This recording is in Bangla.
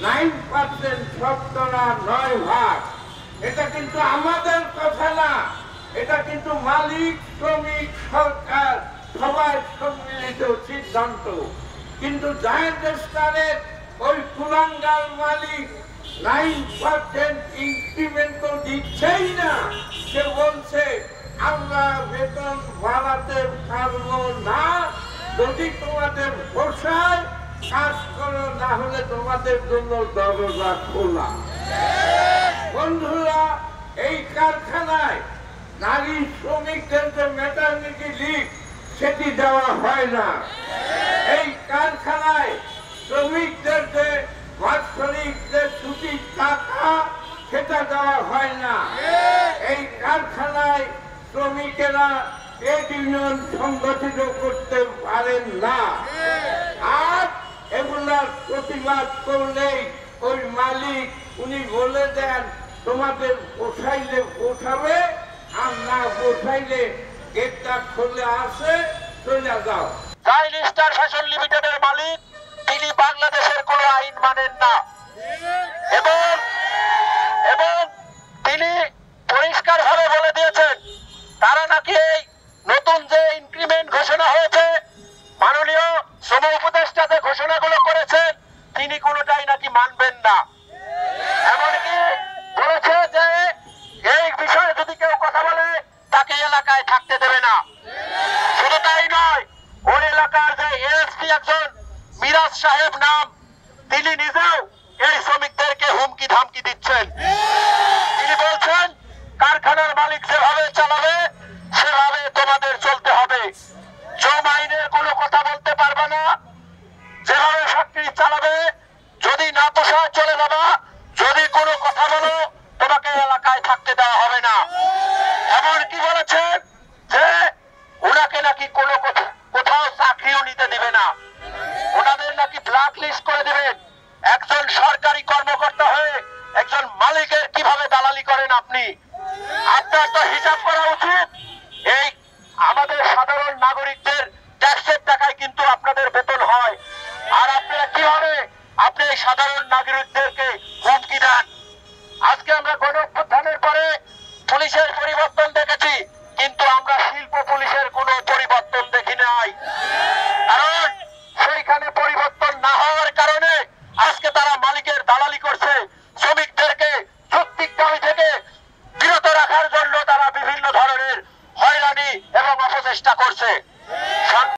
9% শতকরা 9 ভাগ। এটা কিন্তু আমাদের কথা না, এটা কিন্তু মালিক শ্রমিক সরকার সবাই সম্মিলিত সিদ্ধান্ত। কিন্তু জায়েন্ট স্টারের ওই কুলাঙ্গার মালিক 9% ইনক্রিমেন্ট তো দিচ্ছেই না। সে বলছে আমরা বেতন বাড়াতে পারবো না, যদি তোমাদের পোষায় কাজ করো, না হলে তোমাদের জন্য দরজা খোলা। বন্ধুরা, এই কারখানায় নারী শ্রমিকদের যে ম্যাটারনিটি লিভ সেটি দেওয়া হয় না। এই কারখানায় শ্রমিকদের যে বাৎসরিক যে ছুটির টাকা সেটা দেওয়া হয় না। এই কারখানায় শ্রমিকেরা ট্রেড ইউনিয়ন সংগঠিত করতে পারেন না। আর এগুলার প্রতিবাদ করলেই ওই মালিক উনি বলে দেন তোমাদের পোষাইলে পোষাবে, আর না পোষাইলে গেটটা খুলে আসে চলে যাও। জায়েন্ট স্টার ফ্যাশন লিমিটেডের মালিক তিনি বাংলাদেশের কোনো আইন মানেন না এবং তিনি পরিষ্কারভাবে বলে দিয়েছেন তারা নাকি এই নতুন যে ইনক্রিমেন্ট ঘোষণা হয়েছে, মাননীয় শ্রম উপদেষ্টা যে ঘোষণাগুলো করেছেন তিনি কোনোটাই নাকি মানবেন না। এমনকি বলেছে যে এই বিষয়ে যদি কেউ কথা বলে তাকে এলাকায় থাকতে দেবে না। শুধু তাই নয়, ওই এলাকার যে এএসপি একজন মিরাজ সাহেব নাম, তিনি নিজেও এই শ্রমিকদেরকে হুমকি ধামকি দিচ্ছেন। তিনি বলছেন কারখানার মালিক যেভাবে চালাবে সেভাবে তোমাদের চলতে হবে, শ্রম আইনের কোনো কথা বলতে পারবে না, যেভাবে ফ্যাক্টরি চালাবে, যদি না পোষায় চলে যাবা, যদি কোনো কথা বলো তোমাকে এলাকায় থাকতে দেওয়া হবে না। এমনকি বলেছেন যে ওনাকে নাকি কোনো কোথাও চাকরিও নিতে দিবে না, ওনাদের নাকি ব্ল্যাক লিস্ট করে দেবেন। একজন সরকারি কর্মকর্তা হয়ে একজন মালিকের কিভাবে দালালি করেন আপনি? আপনার তো হিসাব করা উচিত। এই আমাদের সাধারণ নাগরিকদের ট্যাক্সের টাকায় কিন্তু আপনাদের বেতন হয়, আর আপনারা কিভাবে আপনি এই সাধারণ নাগরিকদেরকে হুমকি দেন? আজকে আমরা গণ অভ্যুত্থানের পরে পুলিশের পরিবর্তন দেখেছি, কিন্তু আমরা শিল্প পুলিশের কোনো পরিবর্তন দেখি নাই। কারণ সেইখানে পরিবর্তন না হওয়ার কারণে আজকে তারা মালিকের দালালি করছে, শ্রমিকদেরকে যৌক্তিক দাবি থেকে বিরত রাখার জন্য তারা বিভিন্ন ধরনের হয়রানি এবং অপচেষ্টা করছে।